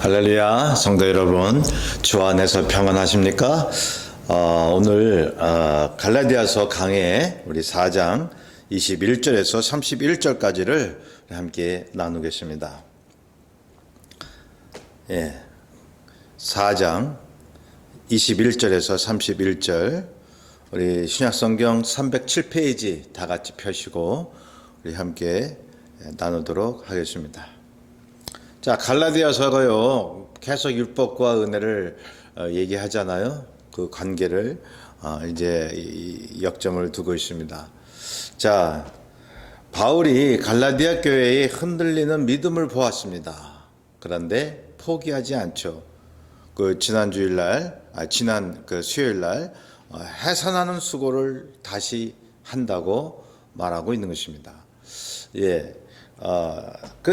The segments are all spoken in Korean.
할렐루야, 성도 여러분, 주 안에서 평안하십니까? 오늘 갈라디아서 강해 우리 4장 21절에서 31절까지를 함께 나누겠습니다. 4장 21절에서 31절 우리 신약성경 307페이지 다 같이 펴시고 우리 함께 나누도록 하겠습니다. 자, 갈라디아서가요 계속 율법과 은혜를 얘기하잖아요. 그 관계를 이제 역점을 두고 있습니다. 자, 바울이 갈라디아 교회의 흔들리는 믿음을 보았습니다. 그런데 포기하지 않죠. 지난 수요일날 해산하는 수고를 다시 한다고 말하고 있는 것입니다.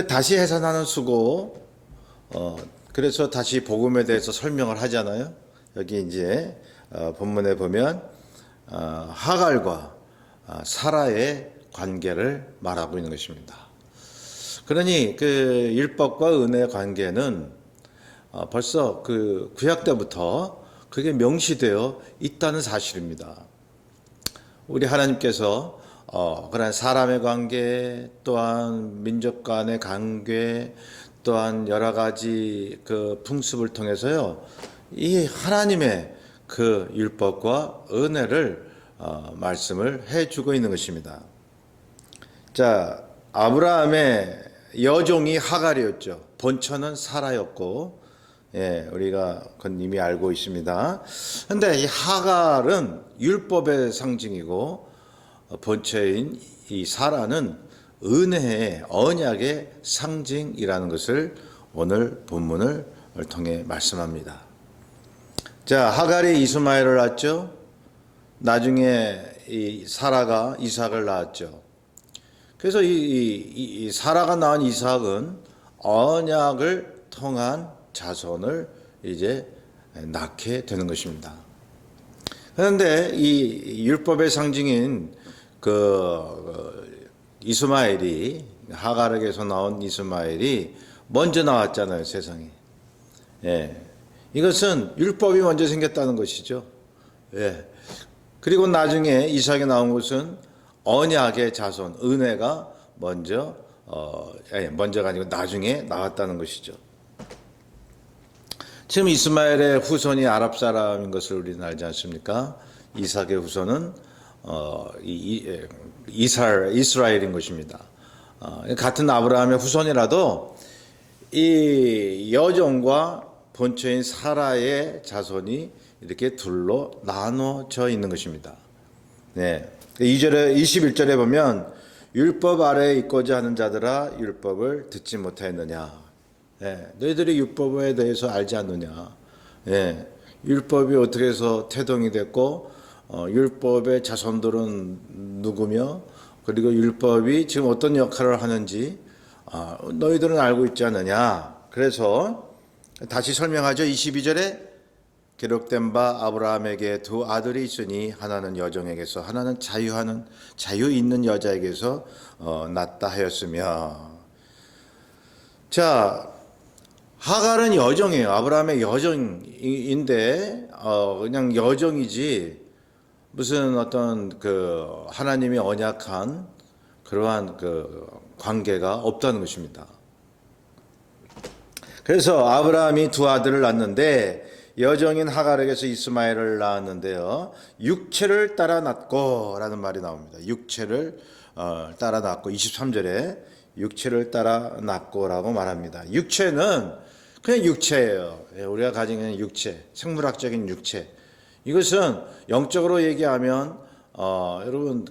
다시 해산하는 수고, 그래서 다시 복음에 대해서 설명을 하잖아요. 여기 이제, 본문에 보면, 하갈과 사라의 관계를 말하고 있는 것입니다. 그러니 율법과 은혜의 관계는 벌써 구약 때부터 그게 명시되어 있다는 사실입니다. 우리 하나님께서 그런 사람의 관계, 또한 민족 간의 관계, 또한 여러 가지 풍습을 통해서요, 이 하나님의 율법과 은혜를 말씀을 해주고 있는 것입니다. 자, 아브라함의 여종이 하갈이었죠. 본처는 사라였고, 우리가 그건 이미 알고 있습니다. 그런데 이 하갈은 율법의 상징이고, 본체인 이 사라는 은혜의 언약의 상징이라는 것을 오늘 본문을 통해 말씀합니다. 자, 하갈이 이스마엘을 낳았죠. 나중에 이 사라가 이삭을 낳았죠. 그래서 이 사라가 낳은 이삭은 언약을 통한 자손을 이제 낳게 되는 것입니다. 그런데 이 율법의 상징인 이스마엘이, 하갈에게서 나온 이스마엘이 먼저 나왔잖아요, 세상에. 이것은 율법이 먼저 생겼다는 것이죠. 그리고 나중에 이삭이 나온 것은 언약의 자손, 은혜가 먼저가 아니고 나중에 나왔다는 것이죠. 지금 이스마엘의 후손이 아랍 사람인 것을 우리는 알지 않습니까? 이삭의 후손은 이스라엘인 것입니다. 같은 아브라함의 후손이라도 이 여종과 본처인 사라의 자손이 이렇게 둘로 나눠져 있는 것입니다. 21절에 보면 율법 아래에 있고자 하는 자들아 율법을 듣지 못하였느냐. 너희들이 율법에 대해서 알지 않느냐. 율법이 어떻게 해서 태동이 됐고 율법의 자손들은 누구며, 그리고 율법이 지금 어떤 역할을 하는지 너희들은 알고 있지 않느냐. 그래서 다시 설명하죠. 22절에 기록된 바 아브라함에게 두 아들이 있으니 하나는 여종에게서 하나는 자유 있는 여자에게서 낳다 하였으며. 자, 하갈은 여종이에요. 아브라함의 여종인데 그냥 여종이지 무슨 어떤 하나님이 언약한 그러한 관계가 없다는 것입니다. 그래서 아브라함이 두 아들을 낳는데 여종인 하갈에게서 이스마엘을 낳았는데요. 육체를 따라 낳고 라는 말이 나옵니다. 육체를 따라 낳고 23절에 육체를 따라 낳고 라고 말합니다. 육체는 그냥 육체예요. 우리가 가진 그냥 육체, 생물학적인 육체. 이것은 영적으로 얘기하면 여러분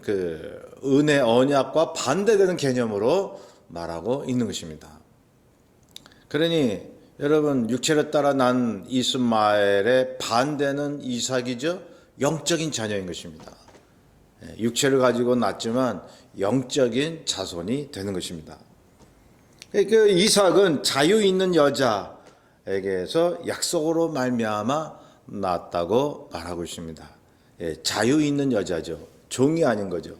은혜 언약과 반대되는 개념으로 말하고 있는 것입니다. 그러니 여러분 육체를 따라 난 이스마엘의 반대는 이삭이죠. 영적인 자녀인 것입니다. 육체를 가지고 낳지만 영적인 자손이 되는 것입니다. 이삭은 자유 있는 여자에게서 약속으로 말미암아 낳았다고 말하고 있습니다. 자유 있는 여자죠. 종이 아닌 거죠.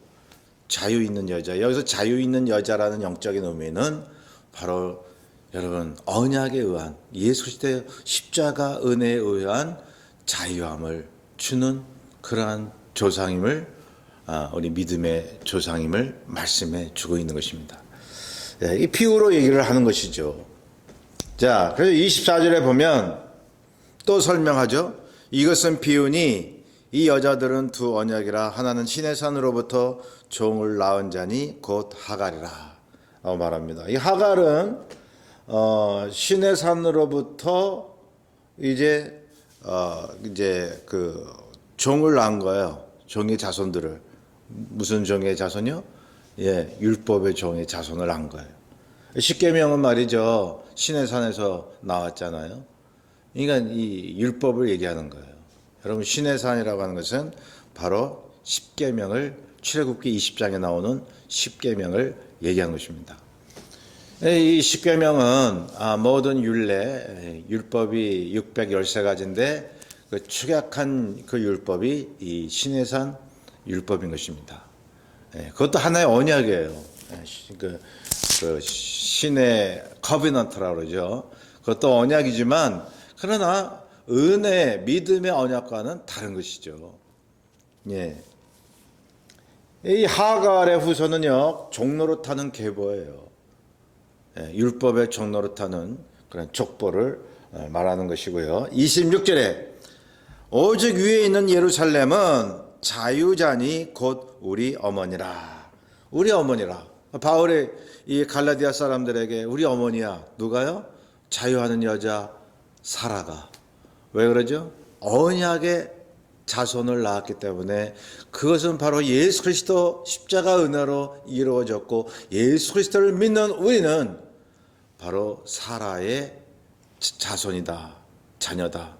자유 있는 여자. 여기서 자유 있는 여자라는 영적인 의미는 바로 여러분 언약에 의한 예수 그리스도의 십자가 은혜에 의한 자유함을 주는 그러한 조상임을 우리 믿음의 조상임을 말씀해 주고 있는 것입니다. 이 비유로 얘기를 하는 것이죠. 자, 그래서 24절에 보면 또 설명하죠. 이것은 비유니 이 여자들은 두 언약이라 하나는 신의 산으로부터 종을 낳은 자니 곧 하갈이라 말합니다. 이 하갈은 신의 산으로부터 이제 그 종을 낳은 거예요. 종의 자손들을. 무슨 종의 자손이요? 예, 율법의 종의 자손을 낳은 거예요. 십계명은 말이죠. 신의 산에서 나왔잖아요. 그러니까 이 율법을 얘기하는 거예요. 여러분 신의 산이라고 하는 것은 바로 십계명을 출애굽기 20장에 나오는 십계명을 얘기하는 것입니다. 이 십계명은 모든 율례, 율법이 613가지인데 그 축약한 그 율법이 이 신의 산 율법인 것입니다. 그것도 하나의 언약이에요. 그 신의 커비넌트라고 그러죠. 그것도 언약이지만 그러나 은혜, 믿음의 언약과는 다른 것이죠. 예. 이 하갈의 후손은요, 종노릇하는 계보예요. 율법의 종노릇하는 그런 족보를 말하는 것이고요. 26절에 오직 위에 있는 예루살렘은 자유자니 곧 우리 어머니라. 우리 어머니라. 바울이 이 갈라디아 사람들에게 우리 어머니야. 누가요? 자유하는 여자 사라가. 왜 그러죠? 언약의 자손을 낳았기 때문에 그것은 바로 예수 그리스도 십자가 은혜로 이루어졌고 예수 그리스도를 믿는 우리는 바로 사라의 자손이다. 자녀다.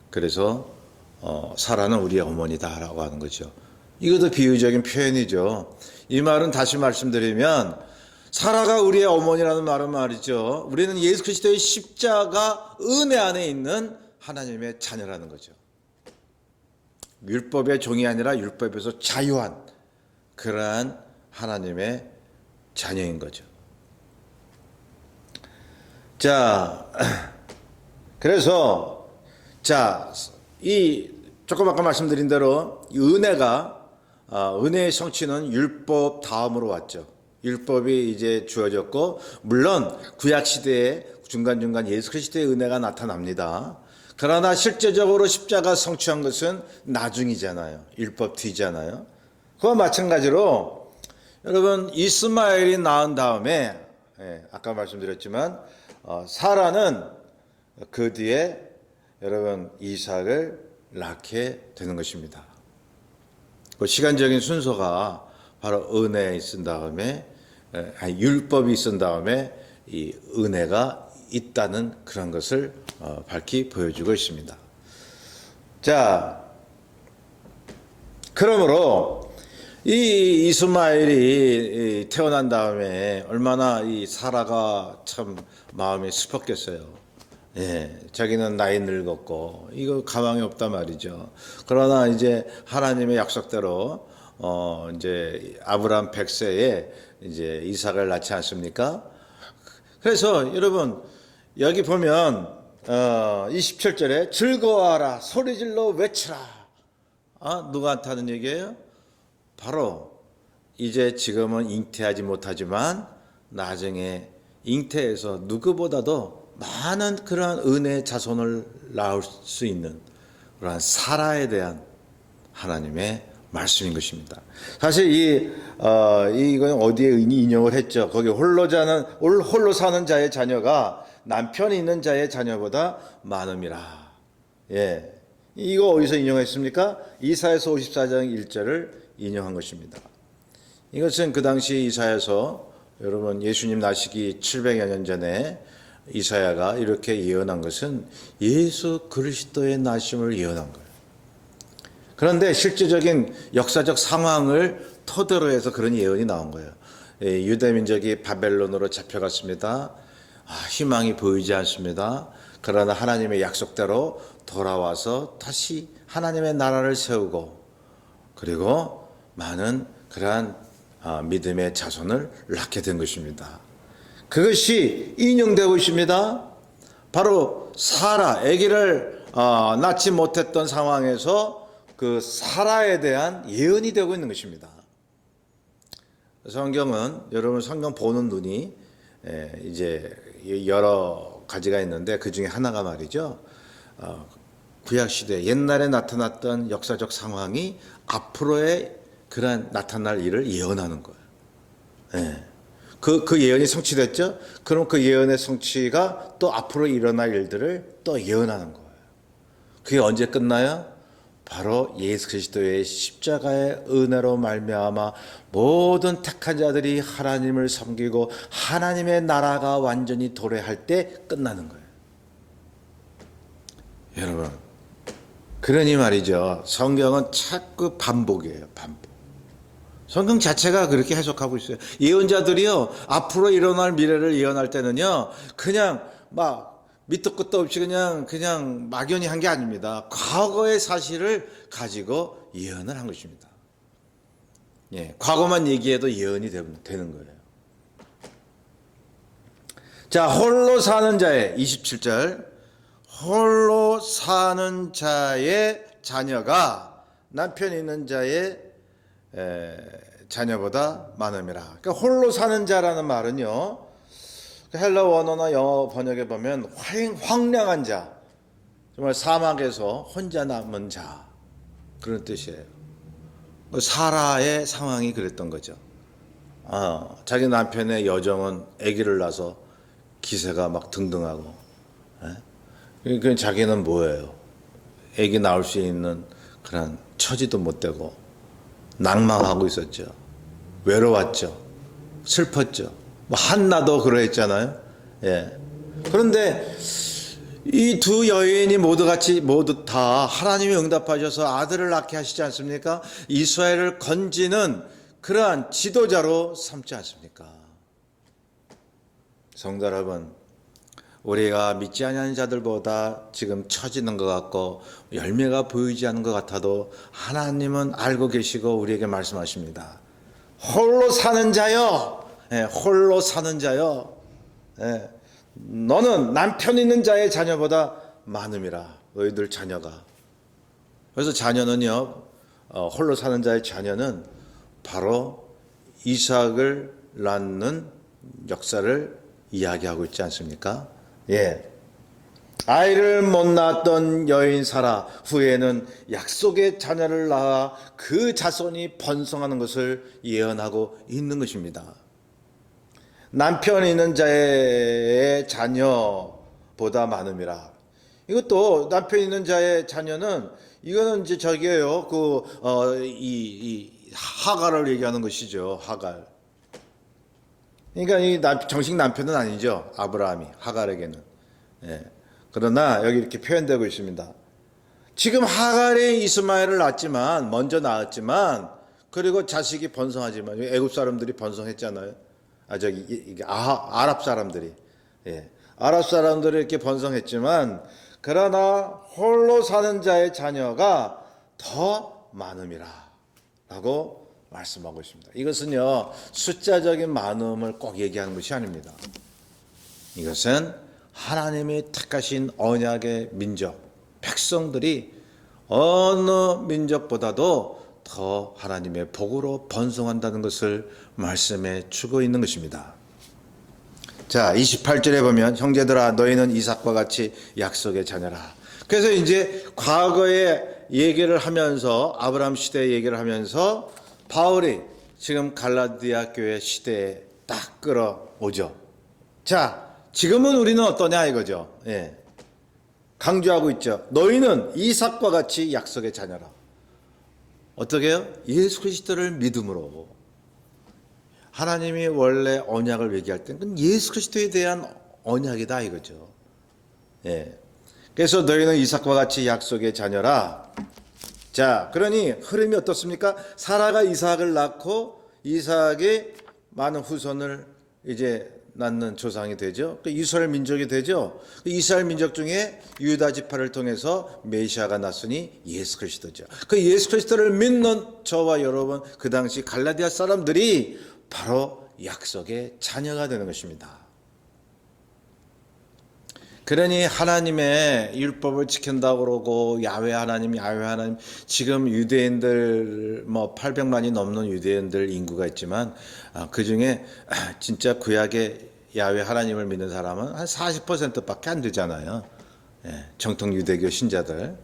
그래서 사라는 우리의 어머니다라고 하는 거죠. 이것도 비유적인 표현이죠. 이 말은 다시 말씀드리면 사라가 우리의 어머니라는 말은 말이죠. 우리는 예수 그리스도의 십자가 은혜 안에 있는 하나님의 자녀라는 거죠. 율법의 종이 아니라 율법에서 자유한 그러한 하나님의 자녀인 거죠. 자, 그래서 이 조금 아까 말씀드린 대로 이 은혜가 은혜의 성취는 율법 다음으로 왔죠. 율법이 이제 주어졌고 물론 구약 시대에 중간중간 예수 그리스도의 은혜가 나타납니다. 그러나 실제적으로 십자가 성취한 것은 나중이잖아요. 율법 뒤잖아요. 그와 마찬가지로 여러분 이스마엘이 낳은 다음에 아까 말씀드렸지만 사라는 그 뒤에 여러분 이삭을 낳게 되는 것입니다. 그 시간적인 순서가 바로 은혜에 있은 다음에 율법이 있은 다음에 이 은혜가 있다는 그런 것을 밝히 보여주고 있습니다. 자, 그러므로 이 이스마엘이 태어난 다음에 얼마나 이 사라가 참 마음이 슬펐겠어요. 예, 자기는 나이 늙었고 이거 가망이 없단 말이죠. 그러나 이제 하나님의 약속대로 이제 아브라함 100세에 이제 이삭을 낳지 않습니까? 그래서 여러분 여기 보면 27절에 즐거워하라 소리질러 외치라. 누구한테 하는 얘기예요? 바로 이제 지금은 잉태하지 못하지만 나중에 잉태해서 누구보다도 많은 그러한 은혜의 자손을 낳을 수 있는 그러한 사라에 대한 하나님의 말씀인 것입니다. 사실 이건 어디에 인용을 했죠? 거기 홀로 사는 자의 자녀가 남편이 있는 자의 자녀보다 많음이라. 예. 이거 어디서 인용했습니까? 이사야서 54장 1절을 인용한 것입니다. 이것은 그 당시 이사야서 여러분 예수님 나시기 700여 년 전에 이사야가 이렇게 예언한 것은 예수 그리스도의 나심을 예언한 거예요. 그런데 실제적인 역사적 상황을 토대로 해서 그런 예언이 나온 거예요. 유대민족이 바벨론으로 잡혀갔습니다. 희망이 보이지 않습니다. 그러나 하나님의 약속대로 돌아와서 다시 하나님의 나라를 세우고 그리고 많은 그러한 믿음의 자손을 낳게 된 것입니다. 그것이 인용되고 있습니다. 바로 사라, 아기를 낳지 못했던 상황에서 그 사라에 대한 예언이 되고 있는 것입니다. 성경은 여러분 성경 보는 눈이 이제 여러 가지가 있는데 그 중에 하나가 말이죠. 구약 시대 옛날에 나타났던 역사적 상황이 앞으로의 그런 나타날 일을 예언하는 거예요. 예. 그 예언이 성취됐죠? 그럼 그 예언의 성취가 또 앞으로 일어날 일들을 또 예언하는 거예요. 그게 언제 끝나요? 바로 예수 그리스도의 십자가의 은혜로 말미암아 모든 택한 자들이 하나님을 섬기고 하나님의 나라가 완전히 도래할 때 끝나는 거예요. 여러분, 그러니 말이죠. 성경은 자꾸 반복이에요. 반복. 성경 자체가 그렇게 해석하고 있어요. 예언자들이요, 앞으로 일어날 미래를 예언할 때는요, 그냥 막 밑도 끝도 없이 그냥 막연히 한 게 아닙니다. 과거의 사실을 가지고 예언을 한 것입니다. 예, 과거만 얘기해도 예언이 되는 거예요. 자, 홀로 사는 자의 27절. 홀로 사는 자의 자녀가 남편 있는 자의 자녀보다 많음이라. 그러니까 홀로 사는 자라는 말은요, 헬라 원어나 영어 번역에 보면 황량한 자, 정말 사막에서 혼자 남은 자, 그런 뜻이에요. 사라의 상황이 그랬던 거죠. 자기 남편의 여정은 아기를 낳아서 기세가 막 등등하고, 그러니까 자기는 뭐예요? 아기 낳을 수 있는 그런 처지도 못 되고 낭망하고 있었죠. 외로웠죠. 슬펐죠. 뭐 한나도 그러했잖아요. 예. 그런데 이 두 여인이 모두 다 하나님이 응답하셔서 아들을 낳게 하시지 않습니까? 이스라엘을 건지는 그러한 지도자로 삼지 않습니까? 성도 여러분, 우리가 믿지 않는 자들보다 지금 처지는 것 같고 열매가 보이지 않는 것 같아도 하나님은 알고 계시고 우리에게 말씀하십니다. 홀로 사는 자여, 홀로 사는 자여, 너는 남편 있는 자의 자녀보다 많음이라. 너희들 자녀가. 그래서 자녀는요, 홀로 사는 자의 자녀는 바로 이삭을 낳는 역사를 이야기하고 있지 않습니까? 예. 아이를 못 낳았던 여인 사라 후에는 약속의 자녀를 낳아 그 자손이 번성하는 것을 예언하고 있는 것입니다. 남편 있는 자의 자녀보다 많음이라. 이것도 남편 있는 자의 자녀는 이거는 이제 저기예요. 하갈을 얘기하는 것이죠. 하갈. 그러니까 이 정식 남편은 아니죠. 아브라함이 하갈에게는. 예. 그러나 여기 이렇게 표현되고 있습니다. 지금 하갈이 이스마엘을 낳았지만 먼저 낳았지만 그리고 자식이 번성하지만 애굽 사람들이 번성했잖아요. 아랍 사람들이. 예. 아랍 사람들이 이렇게 번성했지만 그러나 홀로 사는 자의 자녀가 더 많음이라 라고 말씀하고 있습니다. 이것은요, 숫자적인 많음을 꼭 얘기하는 것이 아닙니다. 이것은 하나님이 택하신 언약의 민족, 백성들이 어느 민족보다도 더 하나님의 복으로 번성한다는 것을 말씀해 주고 있는 것입니다. 자, 28절에 보면 형제들아 너희는 이삭과 같이 약속의 자녀라. 그래서 이제 과거의 얘기를 하면서 아브라함 시대 얘기를 하면서 바울이 지금 갈라디아 교회 시대에 딱 끌어오죠. 자, 지금은 우리는 어떠냐 이거죠. 예. 강조하고 있죠. 너희는 이삭과 같이 약속의 자녀라. 어떻게 해요? 예수 그리스도를 믿음으로. 하나님이 원래 언약을 얘기할 때는 그건 예수 그리스도에 대한 언약이다 이거죠. 예. 그래서 너희는 이삭과 같이 약속의 자녀라. 자, 그러니 흐름이 어떻습니까? 사라가 이삭을 낳고 이삭이 많은 후손을 이제 낳는 조상이 되죠. 이스라엘 민족이 되죠. 이스라엘 민족 중에 유다 지파를 통해서 메시아가 났으니 예수 그리스도죠. 그 예수 그리스도를 믿는 저와 여러분, 그 당시 갈라디아 사람들이 바로 약속의 자녀가 되는 것입니다. 그러니 하나님의 율법을 지킨다고 그러고 야훼 하나님 지금 유대인들 뭐 800만이 넘는 유대인들 인구가 있지만 그 중에 진짜 구약의 야훼 하나님을 믿는 사람은 한 40%밖에 안 되잖아요. 예, 정통 유대교 신자들.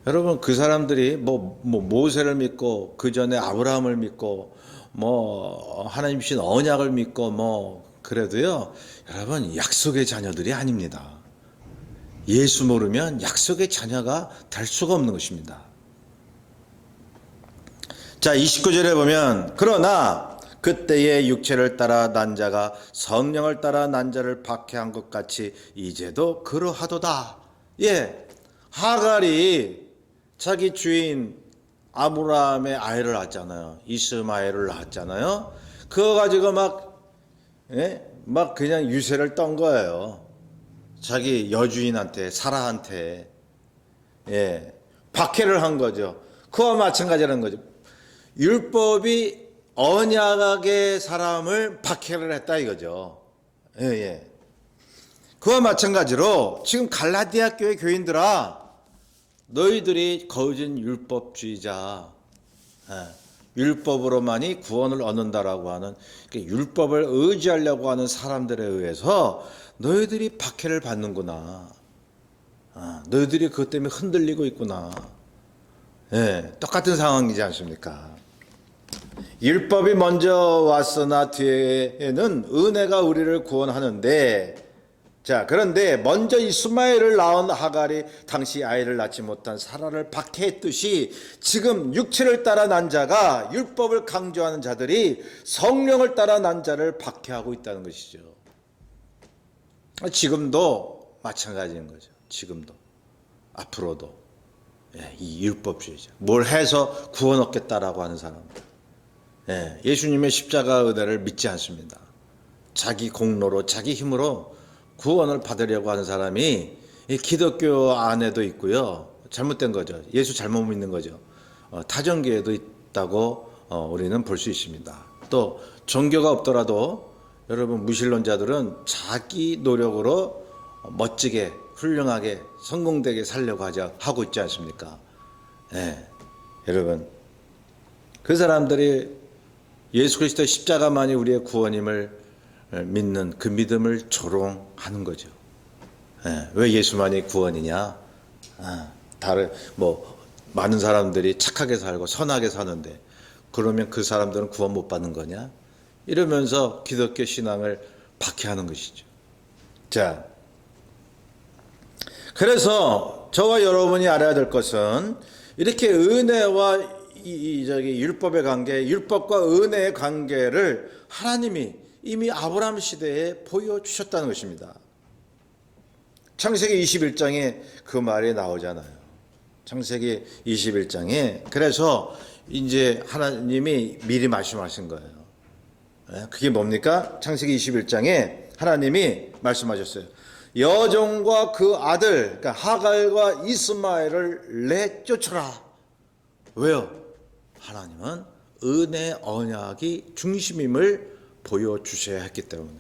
여러분 그 사람들이 뭐 모세를 믿고 그 전에 아브라함을 믿고 뭐 하나님 주신 언약을 믿고 뭐 그래도요, 여러분 약속의 자녀들이 아닙니다. 예수 모르면 약속의 자녀가 될 수가 없는 것입니다. 자, 29절에 보면 그러나 그때의 육체를 따라 난 자가 성령을 따라 난 자를 박해한 것 같이 이제도 그러하도다. 예, 하갈이 자기 주인 아브라함의 아이를 낳았잖아요. 이스마엘을 낳았잖아요. 그거 가지고 막 그냥 유세를 떤 거예요. 자기 여주인한테, 사라한테. 예, 박해를 한 거죠. 그와 마찬가지라는 거죠. 율법이 언약의 사람을 박해를 했다 이거죠. 예, 예. 그와 마찬가지로 지금 갈라디아 교회 교인들아, 너희들이 거짓 율법주의자, 율법으로만이 구원을 얻는다라고 하는 율법을 의지하려고 하는 사람들에 의해서 너희들이 박해를 받는구나. 너희들이 그것 때문에 흔들리고 있구나. 예, 똑같은 상황이지 않습니까? 율법이 먼저 왔으나 뒤에는 은혜가 우리를 구원하는데, 자, 그런데 먼저 이스마엘을 낳은 하갈이 당시 아이를 낳지 못한 사라를 박해했듯이 지금 육체를 따라 난 자가, 율법을 강조하는 자들이 성령을 따라 난 자를 박해하고 있다는 것이죠. 지금도 마찬가지인 거죠. 지금도, 앞으로도. 이 율법주의자, 뭘 해서 구원 얻겠다라고 하는 사람들, 예수님의 십자가 은혜를 믿지 않습니다. 자기 공로로, 자기 힘으로 구원을 받으려고 하는 사람이 기독교 안에도 있고요. 잘못된 거죠. 예수 잘못 믿는 거죠. 타종교에도 있다고 우리는 볼 수 있습니다. 또 종교가 없더라도 여러분 무신론자들은 자기 노력으로 멋지게 훌륭하게 성공되게 살려고 하고 있지 않습니까? 여러분 그 사람들이 예수 그리스도의 십자가만이 우리의 구원임을 믿는 그 믿음을 조롱하는 거죠. 왜 예수만이 구원이냐? 다른 많은 사람들이 착하게 살고 선하게 사는데 그러면 그 사람들은 구원 못 받는 거냐? 이러면서 기독교 신앙을 박해하는 것이죠. 자, 그래서 저와 여러분이 알아야 될 것은 이렇게 은혜와 율법의 관계, 율법과 은혜의 관계를 하나님이 이미 아브라함 시대에 보여주셨다는 것입니다. 창세기 21장에 그 말이 나오잖아요. 창세기 21장에. 그래서 이제 하나님이 미리 말씀하신 거예요. 그게 뭡니까? 창세기 21장에 하나님이 말씀하셨어요. 여종과 그 아들, 그러니까 하갈과 이스마엘을 내쫓으라. 왜요? 하나님은 은혜 언약이 중심임을 보여주셔야 했기 때문에.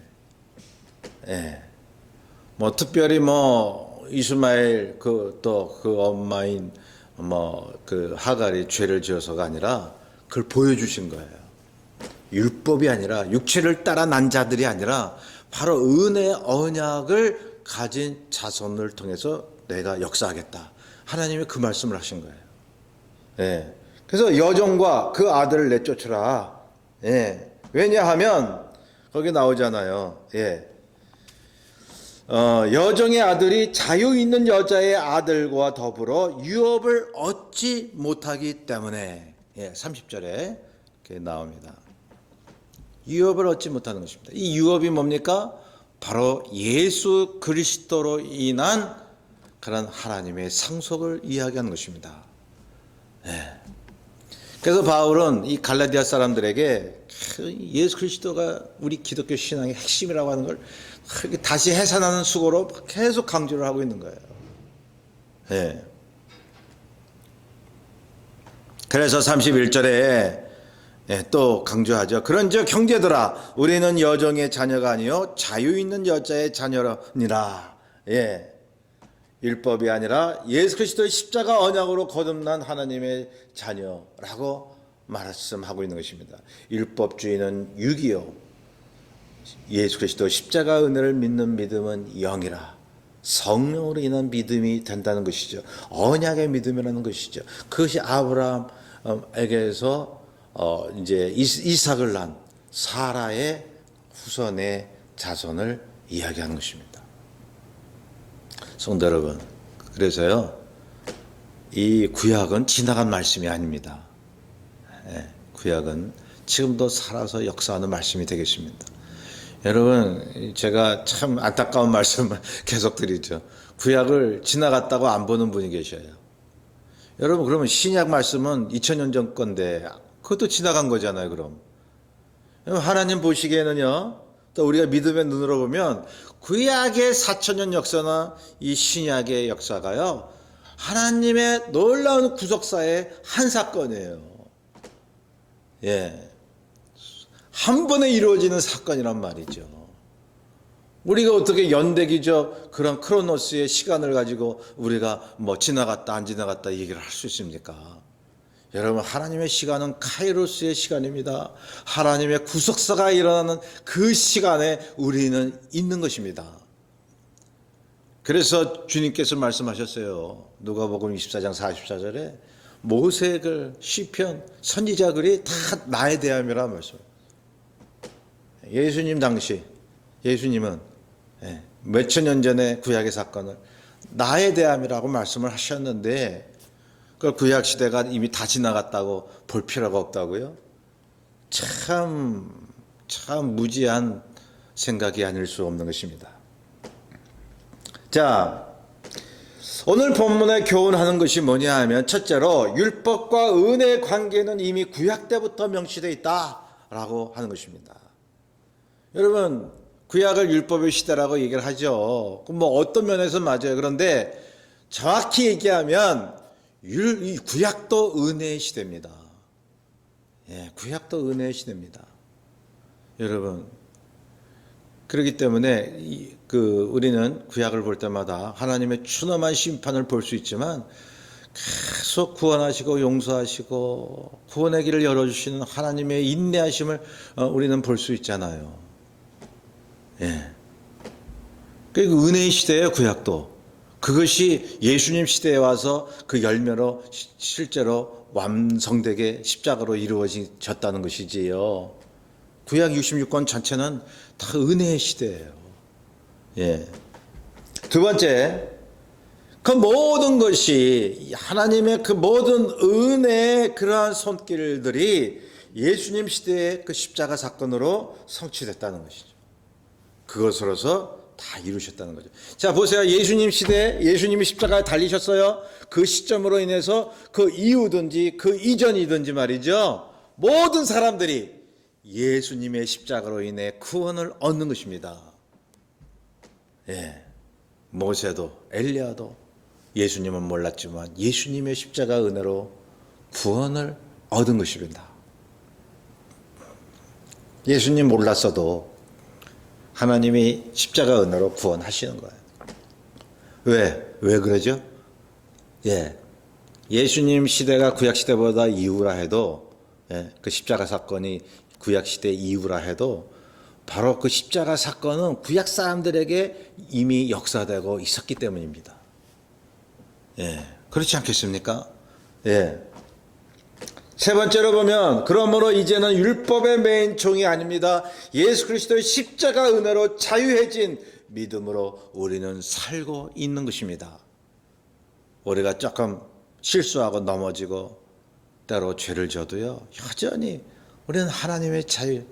특별히 이스마엘 또 그 엄마인 그 하갈이 죄를 지어서가 아니라 그걸 보여주신 거예요. 율법이 아니라 육체를 따라 난 자들이 아니라 바로 은혜 언약을 가진 자손을 통해서 내가 역사하겠다. 하나님이 그 말씀을 하신 거예요. 그래서 여종과 그 아들을 내쫓으라. 왜냐하면 거기 나오잖아요. 여종의 아들이 자유 있는 여자의 아들과 더불어 유업을 얻지 못하기 때문에 30절에 이렇게 나옵니다. 유업을 얻지 못하는 것입니다. 이 유업이 뭡니까? 바로 예수 그리스도로 인한 그런 하나님의 상속을 이야기하는 것입니다. 그래서 바울은 이 갈라디아 사람들에게 예수 그리스도가 우리 기독교 신앙의 핵심이라고 하는 걸 다시 해산하는 수고로 계속 강조를 하고 있는 거예요. 그래서 31절에 또 강조하죠. 그런즉 형제들아 우리는 여종의 자녀가 아니요 자유 있는 여자의 자녀니라. 예, 율법이 아니라 예수 그리스도의 십자가 언약으로 거듭난 하나님의 자녀라고 말씀하고 있는 것입니다. 율법주의는 육이요, 예수 그리스도 십자가 은혜를 믿는 믿음은 영이라. 성령으로 인한 믿음이 된다는 것이죠. 언약의 믿음이라는 것이죠. 그것이 아브라함에게서 이제 이삭을 낳은 사라의 후손의 자손을 이야기하는 것입니다. 성도 여러분, 그래서요, 이 구약은 지나간 말씀이 아닙니다. 구약은 지금도 살아서 역사하는 말씀이 되겠습니다. 여러분, 제가 참 안타까운 말씀을 계속 드리죠. 구약을 지나갔다고 안 보는 분이 계셔요. 여러분, 그러면 신약 말씀은 2000년 전 건데 그것도 지나간 거잖아요. 그럼 하나님 보시기에는요, 또 우리가 믿음의 눈으로 보면 구약의 4000년 역사나 이 신약의 역사가요, 하나님의 놀라운 구속사의 한 사건이에요. 예, 한 번에 이루어지는 사건이란 말이죠. 우리가 어떻게 연대기적 그런 크로노스의 시간을 가지고 우리가 뭐 지나갔다 안 지나갔다 얘기를 할 수 있습니까? 여러분, 하나님의 시간은 카이로스의 시간입니다. 하나님의 구속사가 일어나는 그 시간에 우리는 있는 것입니다. 그래서 주님께서 말씀하셨어요. 누가복음 24장 44절에 모세글, 시편, 선지자글이 다 나에 대함이라 말씀. 예수님 당시, 예수님은 몇천 년 전에 구약의 사건을 나에 대함이라고 말씀을 하셨는데, 그 구약 시대가 이미 다 지나갔다고 볼 필요가 없다고요? 참 무지한 생각이 아닐 수 없는 것입니다. 자, 오늘 본문에 교훈하는 것이 뭐냐 하면, 첫째로 율법과 은혜의 관계는 이미 구약 때부터 명시되어 있다라고 하는 것입니다. 여러분, 구약을 율법의 시대라고 얘기를 하죠. 그럼 뭐 어떤 면에서 맞아요. 그런데 정확히 얘기하면 이 구약도 은혜의 시대입니다. 예, 구약도 은혜의 시대입니다. 여러분, 그렇기 때문에 우리는 구약을 볼 때마다 하나님의 추노한 심판을 볼 수 있지만, 계속 구원하시고 용서하시고 구원의 길을 열어주시는 하나님의 인내하심을 우리는 볼 수 있잖아요. 예. 그 은혜의 시대예요, 구약도. 그것이 예수님 시대에 와서 그 열매로 실제로 완성되게 십자가로 이루어졌다는 것이지요. 구약 66권 전체는 다 은혜의 시대예요. 예. 두 번째, 그 모든 것이 하나님의 그 모든 은혜의 그러한 손길들이 예수님 시대의 그 십자가 사건으로 성취됐다는 것이죠. 그것으로서 다 이루셨다는 거죠. 자, 보세요. 예수님 시대에 예수님이 십자가에 달리셨어요. 그 시점으로 인해서 그 이후든지 그 이전이든지 말이죠, 모든 사람들이 예수님의 십자가로 인해 구원을 얻는 것입니다. 예, 모세도 엘리야도 예수님은 몰랐지만 예수님의 십자가 은혜로 구원을 얻은 것입니다. 예수님 몰랐어도 하나님이 십자가 은혜로 구원하시는 거예요. 왜 그러죠? 예, 예수님 시대가 구약 시대보다 이후라 해도, 그 십자가 사건이 구약 시대 이후라 해도, 바로 그 십자가 사건은 구약 사람들에게 이미 역사되고 있었기 때문입니다. 예, 그렇지 않겠습니까? 예. 세 번째로 보면, 그러므로 이제는 율법의 매인총이 아닙니다. 예수 그리스도의 십자가 은혜로 자유해진 믿음으로 우리는 살고 있는 것입니다. 우리가 조금 실수하고 넘어지고 때로 죄를 져도요, 여전히 우리는 하나님의 자유,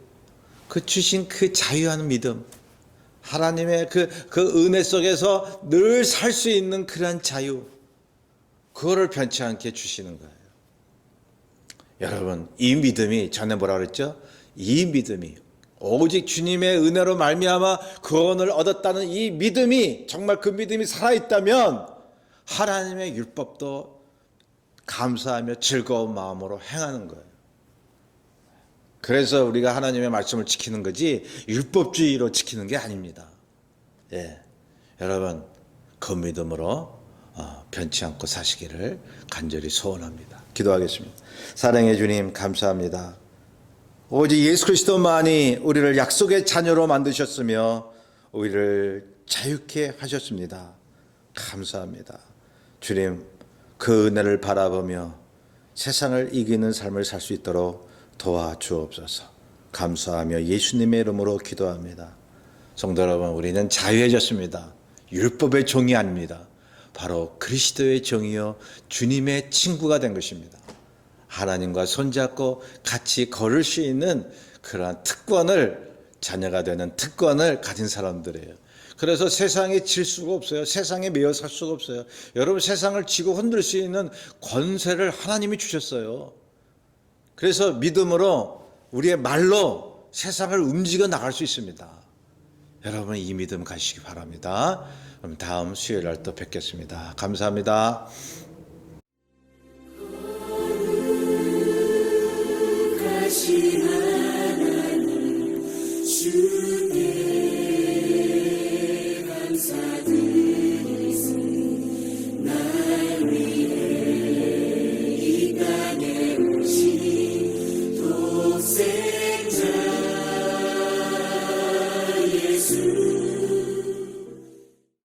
그 주신 그 자유한 믿음, 하나님의 그 은혜 속에서 늘 살 수 있는 그런 자유, 그거를 변치 않게 주시는 거예요. 여러분, 이 믿음이, 전에 뭐라 그랬죠? 이 믿음이, 오직 주님의 은혜로 말미암아 구원을 얻었다는 이 믿음이, 정말 그 믿음이 살아있다면 하나님의 율법도 감사하며 즐거운 마음으로 행하는 거예요. 그래서 우리가 하나님의 말씀을 지키는 거지 율법주의로 지키는 게 아닙니다. 예, 여러분, 그 믿음으로 변치 않고 사시기를 간절히 소원합니다. 기도하겠습니다. 사랑해 주님 감사합니다. 오직 예수 그리스도만이 우리를 약속의 자녀로 만드셨으며 우리를 자유케 하셨습니다. 감사합니다. 주님, 그 은혜를 바라보며 세상을 이기는 삶을 살 수 있도록 도와주옵소서. 감사하며 예수님의 이름으로 기도합니다. 성도 여러분, 우리는 자유해졌습니다. 율법의 종이 아닙니다. 바로 그리스도의 종이요 주님의 친구가 된 것입니다. 하나님과 손잡고 같이 걸을 수 있는 그러한 특권을, 자녀가 되는 특권을 가진 사람들이에요. 그래서 세상에 질 수가 없어요. 세상에 매여 살 수가 없어요. 여러분, 세상을 쥐고 흔들 수 있는 권세를 하나님이 주셨어요. 그래서 믿음으로 우리의 말로 세상을 움직여 나갈 수 있습니다. 여러분, 이 믿음 가시기 바랍니다. 그럼 다음 수요일 날 또 뵙겠습니다. 감사합니다. 하나님 주께